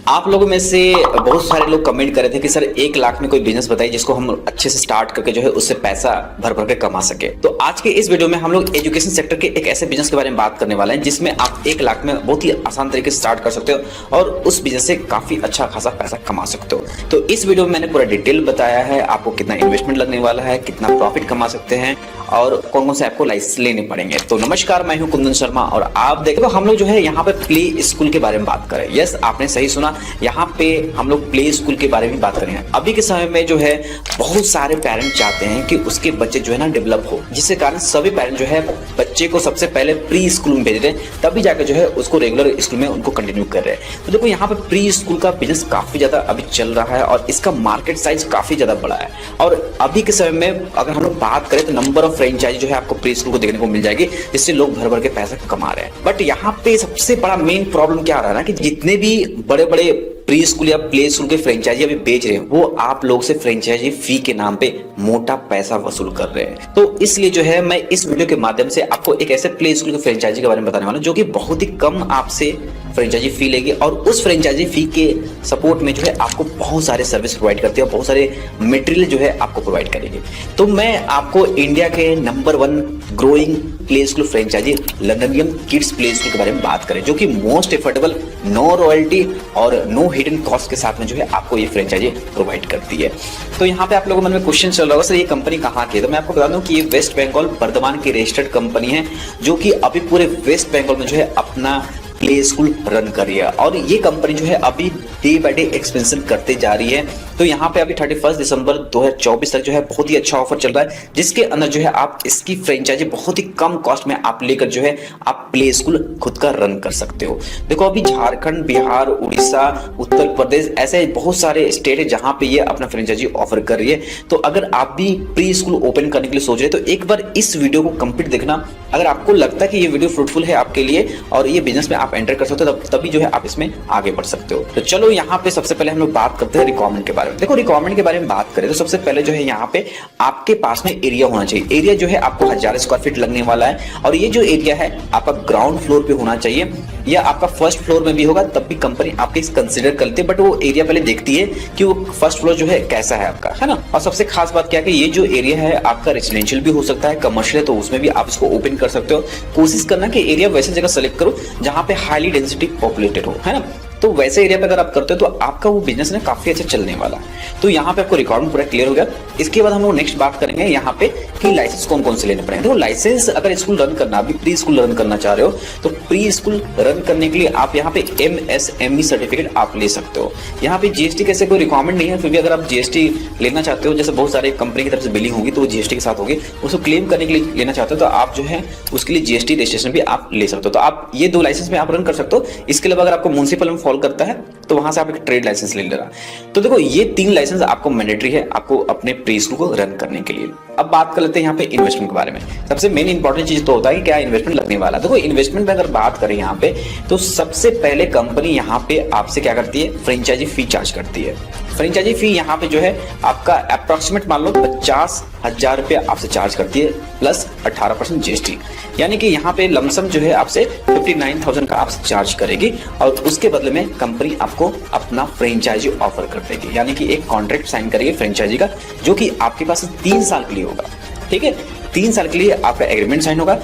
आप लोगों में से बहुत सारे लोग कमेंट कर रहे थे कि सर 1 लाख में कोई बिजनेस बताइए जिसको हम अच्छे से स्टार्ट करके जो है उससे पैसा भर भर के कमा सके। तो आज के इस वीडियो में हम लोग एजुकेशन सेक्टर के एक ऐसे बिजनेस के बारे में बात करने वाले हैं जिसमें आप 1 लाख में बहुत ही आसान तरीके से स्टार्ट कर सकते हो और उस बिजनेस से काफी अच्छा खासा पैसा कमा सकते हो। तो इस वीडियो में मैंने पूरा डिटेल बताया है, आपको कितना इन्वेस्टमेंट लगने वाला है, कितना प्रॉफिट कमा सकते हैं और कौन कौन से आपको लाइसेंस लेने पड़ेंगे। तो नमस्कार, मैं हूं कुंदन शर्मा और आप देखो हम लोग जो है यहाँ पे प्ले स्कूल के बारे में बात करें। यस, आपने सही सुना, यहाँ पे हम लोग प्ले स्कूल के बारे में बात करेंगे। अभी के समय में जो है बहुत सारे पेरेंट चाहते हैं कि उसके बच्चे जो है ना डेवलप हो, जिसके कारण सभी पेरेंट जो है बच्चे को सबसे पहले प्री स्कूल में भेज रहे हैं, तभी जाकर जो है उसको रेगुलर स्कूल में उनको कंटिन्यू कर रहे हैं। तो देखो यहाँ पे प्री स्कूल का बिजनेस काफी ज्यादा अभी चल रहा है और इसका मार्केट साइज काफी ज्यादा बड़ा है। और अभी के समय में अगर हम लोग बात करें तो नंबर ऑफ फ्रेंचाइजी जो है आपको प्री स्कूल को देखने को मिल जाएगी, जिससे लोग भर भर के पैसा कमा रहे हैं। बट यहाँ पे सबसे बड़ा मेन प्रॉब्लम क्या आ रहा है ना कि जितने भी बड़े बड़े प्री स्कूल या प्ले स्कूल के फ्रेंचाइजी अभी बेच रहे हैं वो आप लोग से फ्रेंचाइजी फी के नाम पे मोटा पैसा वसूल कर रहे हैं। तो इसलिए जो है मैं इस वीडियो के माध्यम से आपको एक ऐसे प्ले स्कूल के फ्रेंचाइजी के बारे में बताने वाला हूं जो कि बहुत ही कम आपसे फ्रेंचाइजी फी लेगी और उस फ्रेंचाइजी फी के सपोर्ट में जो है आपको बहुत सारे सर्विस प्रोवाइड करते हैं और बहुत सारे मटेरियल जो है आपको प्रोवाइड करेंगे। तो मैं आपको इंडिया के number 1 growing play school franchise learning kids play school के बारे में बात करें, जो कि मोस्ट एफोर्डेबल, नो रॉयल्टी और नो हिडन कॉस्ट के साथ में जो है आपको ये फ्रेंचाइजी प्रोवाइड करती है। तो यहाँ पे आप लोगों के मन में क्वेश्चन चल रहा होगा सर ये कंपनी कहाँ की है। तो मैं आपको बता दूं कि ये वेस्ट बंगाल बर्धमान की रजिस्टर्ड कंपनी है जो कि अभी पूरे वेस्ट बंगाल में जो है अपना प्ले स्कूल रन कर रही है और ये कंपनी जो है अभी डे बाय डे एक्सपेंशन करते जा रही है। तो यहाँ पे अभी 31 दिसंबर 2024 तक जो है बहुत ही अच्छा ऑफर चल रहा है, जिसके अंदर जो है आप इसकी फ्रेंचाइजी बहुत ही कम कॉस्ट में आप लेकर जो है आप प्ले स्कूल खुद का रन कर सकते हो। देखो अभी झारखंड, बिहार, उड़ीसा, उत्तर प्रदेश ऐसे बहुत सारे स्टेट है जहां पे ये अपना फ्रेंचाइजी ऑफर कर रही है। तो अगर आप भी प्री स्कूल ओपन करने के लिए सोच रहे हैं तो एक बार इस वीडियो को कंप्लीट देखना। अगर आपको लगता है कि ये वीडियो फ्रूटफुल है आपके लिए और ये बिजनेस में आप एंटर कर सकते हो तभी जो है आप इसमें आगे बढ़ सकते हो। तो चलो यहाँ पे सबसे पहले हम लोग बात करते हैं रिक्वायरमेंट के बारे में। देखो रिक्वायरमेंट के बारे में बात करें तो सबसे पहले जो है यहाँ पे आपके पास में एरिया होना चाहिए। एरिया जो है आपको 1000 स्क्वायर फीट लगने वाला है और ये जो एरिया है आपका ग्राउंड फ्लोर पे होना चाहिए या आपका फर्स्ट फ्लोर में भी होगा तब भी कंपनी आपके कंसिडर करती है। बट वो एरिया पहले देखती है कि वो फर्स्ट फ्लोर जो है कैसा है आपका, है ना। और सबसे खास बात क्या है कि ये जो एरिया है आपका रेजिडेंशियल भी हो सकता है, कमर्शियल है तो उसमें भी आप इसको ओपन कर सकते हो। कोशिश करना कि एरिया वैसे जगह सेलेक्ट करो जहां पे हाईली डेंसिटी पॉपुलेटेड हो, है ना। तो वैसे एरिया पे अगर आप करते हो तो आपका वो बिजनेस ना काफी अच्छा चलने वाला है। तो यहाँ पे आपको रिक्वायरमेंट पूरा क्लियर हो गया। इसके बाद हम लोग नेक्स्ट बात करेंगे यहाँ पे कि लाइसेंस कौन कौन से लेने पड़ेंगे। तो लाइसेंस अगर स्कूल रन करना, अभी प्री स्कूल रन करना चाह रहे हो तो प्री स्कूल रन करने के लिए आप यहाँ पे MSME सर्टिफिकेट आप ले सकते हो। यहाँ पे GST कैसे कोई रिक्वायरमेंट नहीं है, फिर भी अगर आप GST लेना चाहते हो, जैसे बहुत सारे कंपनी की तरफ से बिलिंग होगी तो वो GST के साथ होगी, उसको क्लेम करने के लिए लेना चाहते हो तो आप जो है उसके लिए GST रजिस्ट्रेशन भी आप ले सकते हो। तो आप ये 2 लाइसेंस में आप रन कर सकते हो। इसके अलावा अगर आपको म्युनिसिपल में फॉल करता है तो वहां से आप एक ट्रेड लाइसेंस ले लेना। तो देखो ये 3 लाइसेंस आपको मैंडेटरी है आपको अपने प्री स्कूल को रन करने के लिए। अब बात कर लेते हैं यहाँ पे इन्वेस्टमेंट के बारे में। सबसे मेन इंपॉर्टेंट चीज तो होता है कि क्या इन्वेस्टमेंट लगने वाला। देखो इन्वेस्टमेंट में अगर बात करें यहाँ पे तो सबसे पहले कंपनी यहाँ पे आपसे क्या करती है, फ्रेंचाइजी फी चार्ज करती है। फ्रेंचाइजी फी यहाँ पे जो है आपका अप्रोक्सीमेट मान लो 50,000 रुपये आपसे चार्ज करती है प्लस 18% GST, यानी कि यहाँ पे लमसम जो है आपसे 59,000 का आपसे चार्ज करेगी और उसके बदले में कंपनी आपको अपना फ्रेंचाइजी ऑफर कर देगी, यानी कि एक कॉन्ट्रैक्ट साइन करेगी फ्रेंचाइजी का जो कि आपके पास 3 साल के लिए होगा। ठीक है, 3 साल के लिए आपका एग्रीमेंट साइन होगा।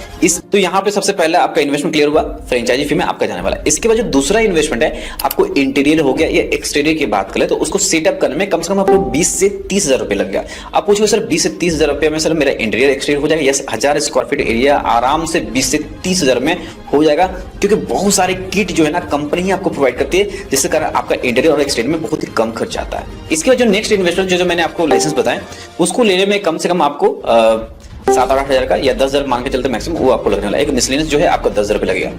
तो यहाँ पे सबसे पहले आपका इन्वेस्टमेंट क्लियर हुआ, फ्रेंचाइजी फी में आपका जाने वाला है। इसके बाद जो दूसरा इन्वेस्टमेंट है आपको इंटीरियर हो गया या एक्सटीरियर की बात करें तो उसको सेटअप करने में कम से कम आपको 20 से 30,000 रुपए लग गया। आप पूछो सर 20 से 30,000 रुपए में सर मेरा इंटीरियर एक्सटीरियर हो जाएगा? यस, 1000 स्क्वायर फीट एरिया आराम से 20 से 30,000 में हो जाएगा, क्योंकि बहुत सारे किट जो है ना कंपनी ही आपको प्रोवाइड करती है, जिसके कारण आपका इंटीरियर और एक्सटीरियर में बहुत ही कम खर्च आता है। इसके बाद जो नेक्स्ट इन्वेस्टमेंट जो मैंने आपको लाइसेंस बताया उसको लेने में कम से कम आपको 7-8 हजार का या 10,000 मान के चलते मैक्सिमम वो आपको लगने वाला है। एक मिसलेनियस जो है आपका 10,000 रुपए लगेगा।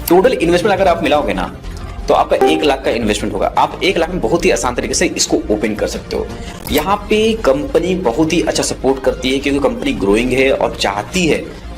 टोटल इन्वेस्टमेंट अगर आप मिलाओगे ना तो आपका 1 लाख का इन्वेस्टमेंट होगा। आप 1 लाख में बहुत ही आसान तरीके से इसको ओपन कर सकते हो। यहाँ पे कंपनी बहुत ही अच्छा सपोर्ट करती है क्योंकि कंपनी ग्रोइंग है और चाहती है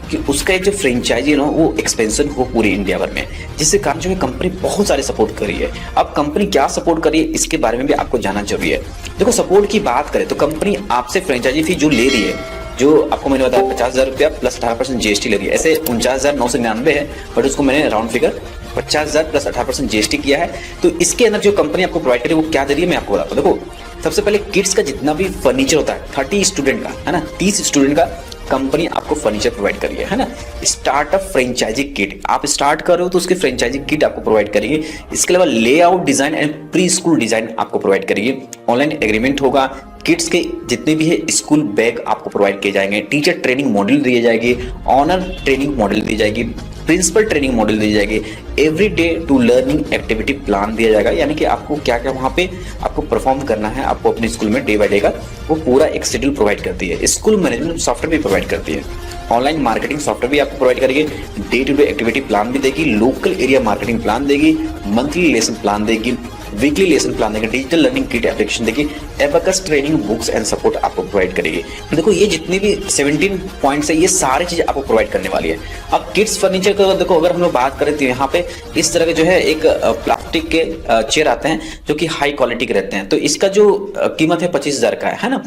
कि उसका एक जो फ्रेंचाइजी है ना वो एक्सपेंशन हो पूरे इंडिया भर में, जिससे कारण जो है कंपनी बहुत सारे सपोर्ट कर रही है। अब कंपनी क्या सपोर्ट कर रही है इसके बारे में भी आपको जानना जरूरी है। देखो सपोर्ट की बात करें तो कंपनी आपसे फ्रेंचाइजी फी जो ले रही है जो आपको मैंने बताया 50,000 रुपया प्लस 18% जीएसटी लगी, ऐसे 49,999 है, बट उसको मैंने राउंड फिगर 50,000 प्लस 18% जीएसटी किया है। तो इसके अंदर जो कंपनी आपको प्रोवाइड करे वो क्या दे रही है मैं आपको बताता हूँ। देखो सबसे पहले किड्स का जितना भी फर्नीचर होता है 30 स्टूडेंट का, है ना, 30 स्टूडेंट का कंपनी आपको फर्नीचर प्रोवाइड करिए, है ना। स्टार्टअप फ्रेंचाइजी किट, आप स्टार्ट कर रहे हो तो उसके फ्रेंचाइजी किट आपको प्रोवाइड करिए। इसके अलावा layout design and pre school design आपको प्रोवाइड करिए। ऑनलाइन एग्रीमेंट होगा। किड्स के जितने भी है स्कूल बैग आपको प्रोवाइड किए जाएंगे। टीचर ट्रेनिंग मॉडल दिए जाएगी, ऑनर ट्रेनिंग मॉडल दी जाएगी, प्रिंसिपल ट्रेनिंग मॉडल दी जाएगी, every day to learning activity plan दिया जाएगा, यानी कि आपको क्या क्या वहाँ पे आपको परफॉर्म करना है आपको अपने स्कूल में डे बाय डे का, वो पूरा एक शेड्यूल प्रोवाइड करती है। स्कूल मैनेजमेंट सॉफ्टवेयर भी प्रोवाइड करती है। ऑनलाइन मार्केटिंग सॉफ्टवेयर भी आपको प्रोवाइड करेगी। Day to day activity plan भी देगी, लोकल एरिया मार्केटिंग प्लान देगी, मंथली लेसन प्लान देगी, वीकली लेसन प्लान देगी, डिजिटल लर्निंग किट एप्लीकेशन देगी, abacus training books and support आपको प्रोवाइड करेगी। देखो ये जितनी भी 17 पॉइंट्स है ये सारी चीजें आपको प्रोवाइड करने वाली है। अब किड्स फर्नीचर का देखो अगर हम लोग बात करें तो यहाँ पे इस तरह के जो है एक प्लास्टिक के चेयर आते हैं जो कि हाई क्वालिटी के रहते हैं। तो इसका जो कीमत है 25,000 का है ना।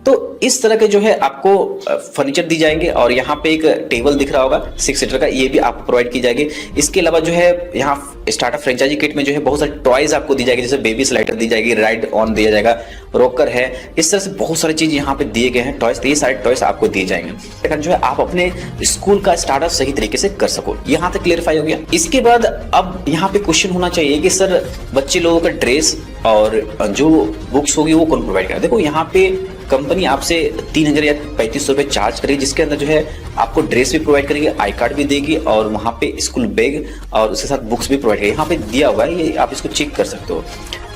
तो इस तरह के जो है आपको फर्नीचर दी जाएंगे। और यहाँ पे एक टेबल दिख रहा होगा 6 सीटर का, ये भी आपको प्रोवाइड की जाएगी। इसके अलावा जो है यहाँ स्टार्टअप फ्रेंचाइजी किट में जो है बहुत सारे टॉयज आपको दी जाएगी, जैसे बेबी स्लाइडर दी जाएगी, राइड ऑन दिया जाएगा, रॉकर है, इस तरह से बहुत सारी चीज यहाँ पे दिए गए हैं टॉयज। ये सारे टॉयज आपको दिए जाएंगे लेकिन जो है आप अपने स्कूल का स्टार्टअप सही तरीके से कर सको। यहाँ तक क्लियरफाई हो गया। इसके बाद अब यहाँ पे क्वेश्चन होना चाहिए कि सर बच्चे लोगों का ड्रेस और जो बुक्स होगी वो कौन प्रोवाइड करेगा। देखो यहाँ पे कंपनी आपसे 3,000 या 3,500 रुपए चार्ज करेगी, जिसके अंदर जो है आपको ड्रेस भी प्रोवाइड करेगी, आई कार्ड भी देगी और वहाँ पे स्कूल बैग और उसके साथ बुक्स भी प्रोवाइड करेगी। यहाँ पे दिया हुआ है, ये आप इसको चेक कर सकते हो।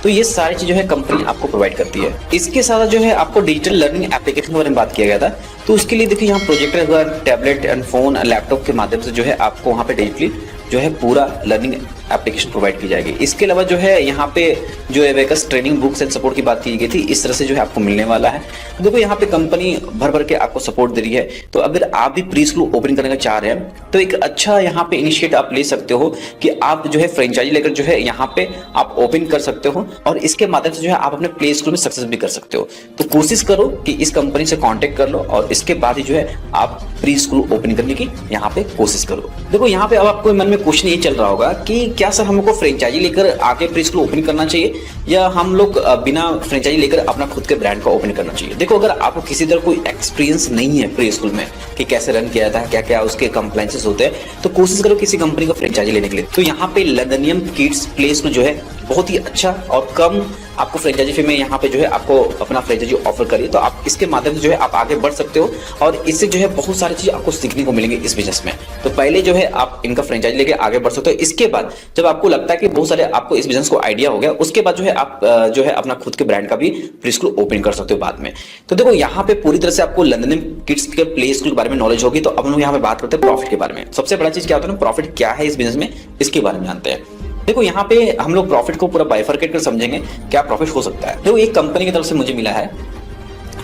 तो ये सारी चीज जो है कंपनी आपको प्रोवाइड करती है। इसके साथ जो है आपको डिजिटल लर्निंग एप्लीकेशन के बारे में बात किया गया था। तो उसके लिए देखिए यहाँ प्रोजेक्टर हुआ, टैबलेट एंड फोन लैपटॉप के माध्यम से जो है आपको वहाँ पे डिजिटली जो है पूरा लर्निंग एप्लीकेशन प्रोवाइड की जाएगी। इसके अलावा जो है यहाँ पे जो abacus training books and support की बात की गई थी, इस तरह से जो है आपको मिलने वाला है। तो देखो यहाँ पे कंपनी भर भर के आपको सपोर्ट दे रही है। तो अगर आप भी प्री स्कूल ओपन करने का चाह रहे हैं तो एक अच्छा यहाँ पे इनिशिएटिव आप ले सकते हो कि आप जो है फ्रेंचाइजी लेकर जो है यहाँ पे आप ओपन कर सकते हो और इसके माध्यम से जो है आप अपने प्ले स्कूल में सक्सेस भी कर सकते हो। तो कोशिश करो कि इस कंपनी से कॉन्टेक्ट कर लो और इसके बाद ही जो है आप प्री स्कूल ओपन करने की यहाँ पे कोशिश करो। देखो यहाँ पे अब आपको मन में क्वेश्चन ये चल रहा होगा कि क्या सर हमको फ्रेंचाइजी लेकर आगे प्री स्कूल ओपन करना चाहिए या हम लोग बिना फ्रेंचाइजी लेकर अपना खुद के ब्रांड का ओपन करना चाहिए। देखो अगर आपको किसी तरह कोई एक्सपीरियंस नहीं है प्री स्कूल में कि कैसे रन किया जाता है, क्या क्या उसके कंप्लायंसेस होते हैं, तो कोशिश करो किसी कंपनी का फ्रेंचाइजी लेने के लिए। तो यहाँ पे लर्नियम किड्स प्ले स्कूल जो है बहुत ही अच्छा और कम आपको फ्रेंचाइजी फी में यहाँ पे जो है आपको अपना फ्रेंचाइजी ऑफर करिए। तो आप इसके माध्यम से जो है आप आगे बढ़ सकते हो और इससे जो है बहुत सारी चीज आपको सीखने को मिलेंगे इस बिजनेस में। तो पहले जो है आप इनका फ्रेंचाइजी लेके आगे बढ़ सकते हो। इसके बाद जब आपको लगता है कि बहुत सारे आपको इस बिजनेस को आइडिया हो गया, उसके बाद जो है आप जो है अपना खुद के ब्रांड का भी प्री स्कूल ओपन कर सकते हो बाद में। तो देखो यहाँ पे पूरी तरह से आपको लर्निंग किड्स के प्ले स्कूल के बारे में नॉलेज होगी। तो अब हम लोग यहाँ पे बात करते हैं प्रॉफिट के बारे में। सबसे बड़ा चीज क्या होता है ना, प्रॉफिट क्या है इस बिजनेस में, इसके बारे में जानते हैं। देखो यहाँ पे हम लोग प्रॉफिट को पूरा बाइफरकेट कर समझेंगे क्या प्रॉफिट हो सकता है। देखो एक कंपनी की तरफ से मुझे मिला है।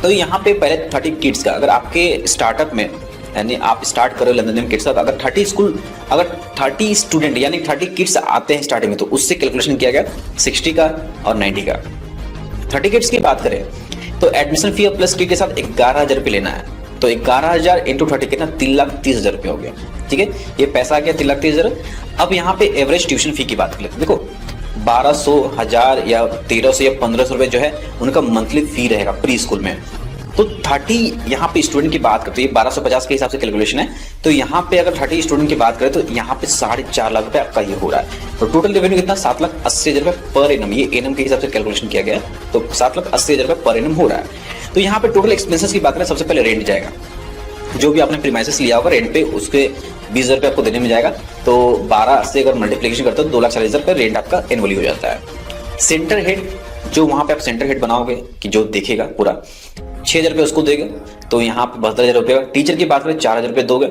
तो यहाँ पे पहले 30 किड्स का, अगर आपके स्टार्टअप में यानी आप स्टार्ट करो लर्निंग किड्स का, अगर 30 स्टूडेंट यानी 30 किड्स आते हैं स्टार्टिंग में, तो उससे कैलकुलेशन किया गया 60 का और 90 का। 30 किड्स की बात करें तो एडमिशन फी और प्लस किट के साथ 11,000 रुपये लेना है। तो 11,000 इंटू 30 कितना, 3,30,000 रुपये हो गया। ठीक है, ये पैसा आ गया 3,30,000। अब यहाँ पे एवरेज ट्यूशन फी की बात कर लेते हैं। देखो 1200, 1000 या 1300 या 1500 रुपये जो है उनका मंथली फी रहेगा प्री स्कूल में। तो 30 यहाँ पे स्टूडेंट की बात करते हैं, 1250 के हिसाब से कैलकुलेशन है। तो यहाँ पे अगर 30 स्टूडेंट की बात करें तो यहाँ पे 4.5 लाख रुपए आपका ये हो रहा है। तो टोटल रेवेन्यू कितना, 7,80,000 रुपए पर एनम, ये एनम के हिसाब से कैलकुलेशन किया गया है। तो 7,80,000 रुपए पर एनम हो रहा है। तो यहाँ पे टोटल एक्सपेंसेस की बात करें, सबसे पहले रेंट जाएगा, जो भी आपने प्रीमाइसेस लिया होगा रेंट पे उसके 20,000 रुपये आपको देने में जाएगा। तो 12 से अगर मल्टीप्लिकेशन करते हो 2,40,000 रुपये रेंट आपका एनुअली हो जाता है। सेंटर हेड, जो वहां पे आप सेंटर हेड बनाओगे कि जो देखेगा पूरा, 6,000 रुपये उसको देगा। तो यहाँ पे 72,000 रुपये। टीचर की बात करें 4,000 रुपये दोगे।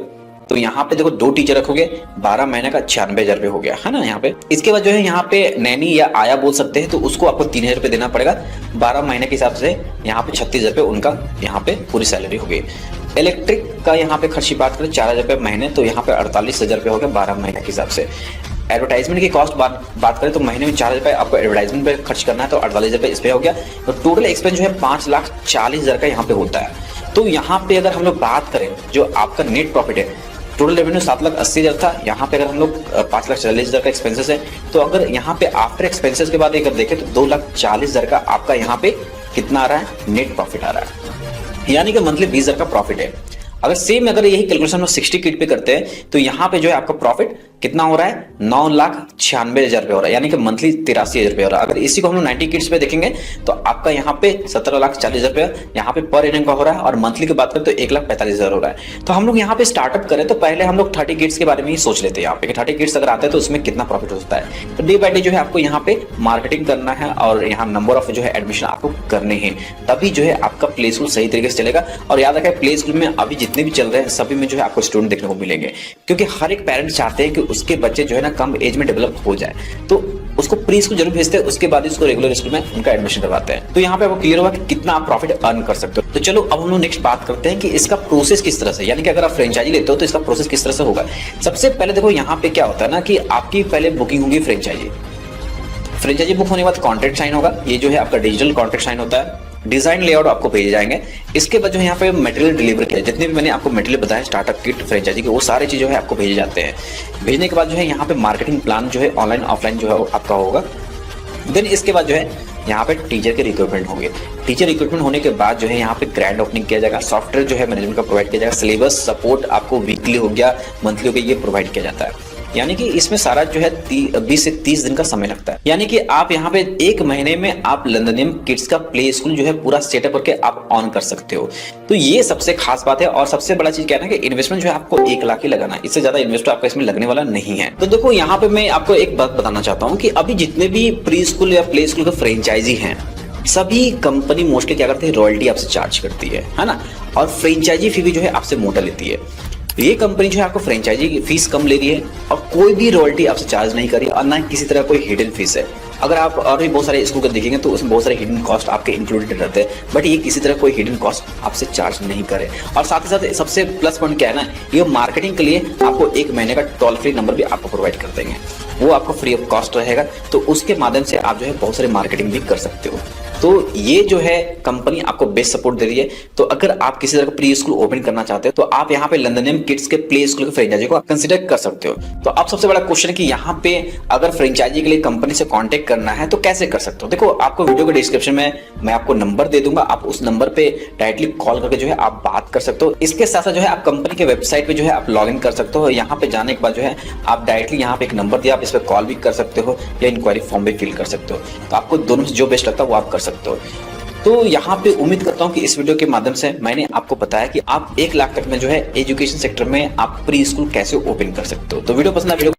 तो यहाँ पे देखो 2 टीचर रखोगे, 12 महीने का 96,000 रुपये हो गया है ना यहाँ पे। इसके बाद जो है यहाँ पे नैनी या आया बोल सकते हैं, तो उसको आपको 3,000 रुपये देना पड़ेगा 12 महीने के हिसाब से। यहाँ पे 36,000 रुपये उनका यहाँ पे पूरी सैलरी हो गई। इलेक्ट्रिक का यहाँ पे खर्च की बात करें 4,000 रुपये महीने, तो यहाँ पे 48,000 रुपये हो गया 12 महीने के हिसाब से। एडवर्टाइजमेंट की कॉस्ट बात करें तो महीने में 4,000 रुपये आपको एडवर्टाइजमेंट पे खर्च करना है, तो 48,000 रुपये इस पे हो गया। तो टोटल एक्सपेंस जो है 5,40,000 का यहाँ पे होता है। तो यहाँ पे अगर हम लोग बात करें जो आपका नेट प्रॉफिट है, टोटल रेवेन्यू 7,80,000 था, यहाँ पे अगर हम लोग 5,40,000 का एक्सपेंसेस है, तो अगर यहाँ पे आफ्टर एक्सपेंसेस के बाद अगर देखें तो 2,40,000 का आपका यहाँ पे कितना आ रहा है, नेट प्रॉफिट आ रहा है, यानी कि मंथली 20,000 का प्रॉफिट है। अगर यही कैलकुलेशन में 60 किट पे करते हैं तो यहाँ पे जो है आपका प्रॉफिट कितना हो रहा है, 9,96,000 रुपये हो रहा है, यानी कि मंथली 83,000 रुपये हो रहा है। अगर इसी को हम लोग 90 किट्स पे देखेंगे तो आपका यहाँ पे 17,40,000 रुपये यहाँ पे पर एनम का हो रहा है, और मंथली की बात करें तो 1,45,000 हो रहा है। तो हम लोग यहाँ पे स्टार्टअप करें तो पहले हम लोग 30 किट्स के बारे में ही सोच लेते हैं यहाँ पे, 30 किट्स अगर आते हैं तो उसमें कितना प्रॉफिट होता है। तो डे बाय डे जो है आपको यहाँ पे मार्केटिंग करना है और यहाँ नंबर ऑफ जो है एडमिशन आपको करने हैं, तभी जो है आपका प्ले स्कूल सही तरीके से चलेगा। और याद रखें प्ले स्कूल में अभी जितने भी चल रहे हैं सभी में जो है आपको स्टूडेंट देखने को मिलेंगे, क्योंकि हर एक पेरेंट चाहते हैं कि उसके बच्चे जो है ना कम एज में डेवलप हो जाए, तो उसको प्री स्कूल जरूर भेजते हैं, उसके बाद उसको रेगुलर स्कूल में उनका एडमिशन करवाते हैं। तो यहाँ पे आपको क्लियर हुआ कि कितना आप प्रॉफिट अर्न कर सकते हो। तो चलो अब हम लोग नेक्स्ट बात करते हैं कि इसका प्रोसेस किस तरह से, यानी कि अगर आप फ्रेंचाइजी लेते हो तो इसका प्रोसेस किस तरह से होगा। सबसे पहले देखो यहाँ पे क्या होता है ना कि आपकी पहले बुकिंग होगी फ्रेंचाइजी बुक होने के बाद कॉन्ट्रैक्ट साइन होगा, ये जो है आपका डिजिटल कॉन्ट्रैक्ट साइन होता है, डिजाइन लेआउट आपको भेजे जाएंगे। इसके बाद जो है यहाँ पे मटेरियल डिलीवर किया, जितने भी मैंने आपको मटेरियल बताया स्टार्टअप किट फ्रेंचाइजी के, वो सारे चीज जो है आपको भेजे जाते हैं। भेजने के बाद जो है यहाँ पे मार्केटिंग प्लान जो है ऑनलाइन ऑफलाइन जो है आपका होगा। देन इसके बाद जो है यहाँ पे टीचर के रिक्रूटमेंट होंगे। टीचर रिक्रूटमेंट होने के बाद जो है यहाँ पे ग्रैंड ओपनिंग किया जाएगा, सॉफ्टवेयर जो है मैनेजमेंट का प्रोवाइड किया जाएगा, सिलेबस सपोर्ट आपको वीकली हो गया, मंथली हो गया, ये प्रोवाइड किया जाता है। यानी कि इसमें सारा जो है 20 से 30 दिन का समय लगता है। यानी कि आप यहाँ पे एक महीने में आप लंदनियम किड्स का प्ले स्कूल जो है पूरा सेटअप करके आप ऑन कर सकते हो। तो ये सबसे खास बात है। और सबसे बड़ा चीज क्या है ना कि इन्वेस्टमेंट जो है आपको 1 लाख ही लगाना है, इससे ज्यादा इन्वेस्ट आपका इसमें लगने वाला नहीं है। तो देखो यहाँ पे मैं आपको एक बात बताना चाहता हूँ कि अभी जितने भी प्री स्कूल या प्ले स्कूल के फ्रेंचाइजी हैं, सभी कंपनी मोस्टली क्या करते हैं, रॉयल्टी आपसे चार्ज करती है ना, और फ्रेंचाइजी फी भी जो है आपसे मोटा लेती है। ये कंपनी जो है आपको फ्रेंचाइजी की फीस कम ले रही है और कोई भी रॉयल्टी आपसे चार्ज नहीं कर रही, और ना किसी तरह कोई हिडन फीस है। अगर आप और भी बहुत सारे स्कूल को देखेंगे तो उसमें बहुत सारे हिडन कॉस्ट आपके इंक्लूडेड रहते हैं, बट ये किसी तरह कोई हिडन कॉस्ट आपसे चार्ज नहीं करे। और साथ ही साथ सबसे प्लस पॉइंट क्या है ना, ये मार्केटिंग के लिए आपको 1 महीने का टोल फ्री नंबर भी आपको प्रोवाइड कर देंगे, वो आपको फ्री ऑफ कॉस्ट रहेगा। तो उसके माध्यम से आप जो है बहुत सारे मार्केटिंग भी कर सकते हो। तो ये जो है कंपनी आपको बेस्ट सपोर्ट दे रही है। तो अगर आप किसी तरह का प्री स्कूल ओपन करना चाहते हो तो आप यहाँ पे लंदनियम किड्स के प्ले स्कूल के फ्रेंचाइजी को कंसिडर कर सकते हो। तो अब सबसे बड़ा क्वेश्चन है कि यहाँ पे अगर फ्रेंचाइजी के लिए कंपनी से कांटेक्ट करना है तो कैसे कर सकते हो। देखो आपको वीडियो के डिस्क्रिप्शन में मैं आपको नंबर दे दूंगा, आप उस नंबर पे डायरेक्टली कॉल करके जो है आप बात कर सकते हो। इसके साथ साथ जो है आप कंपनी के वेबसाइट पे जो है आप लॉग इन कर सकते हो। यहाँ पे जाने के बाद जो है आप डायरेक्टली यहाँ पे एक नंबर दिया, आप इस पर कॉल भी कर सकते हो या इंक्वायरी फॉर्म भी फिल कर सकते हो। तो आपको दोनों से जो बेस्ट लगता है वो आप कर सकते हो। तो यहाँ पे उम्मीद करता हूँ कि इस वीडियो के माध्यम से मैंने आपको बताया कि आप 1 लाख तक में जो है एजुकेशन सेक्टर में आप प्री स्कूल कैसे ओपन कर सकते हो। तो वीडियो पसंद आया, वीडियो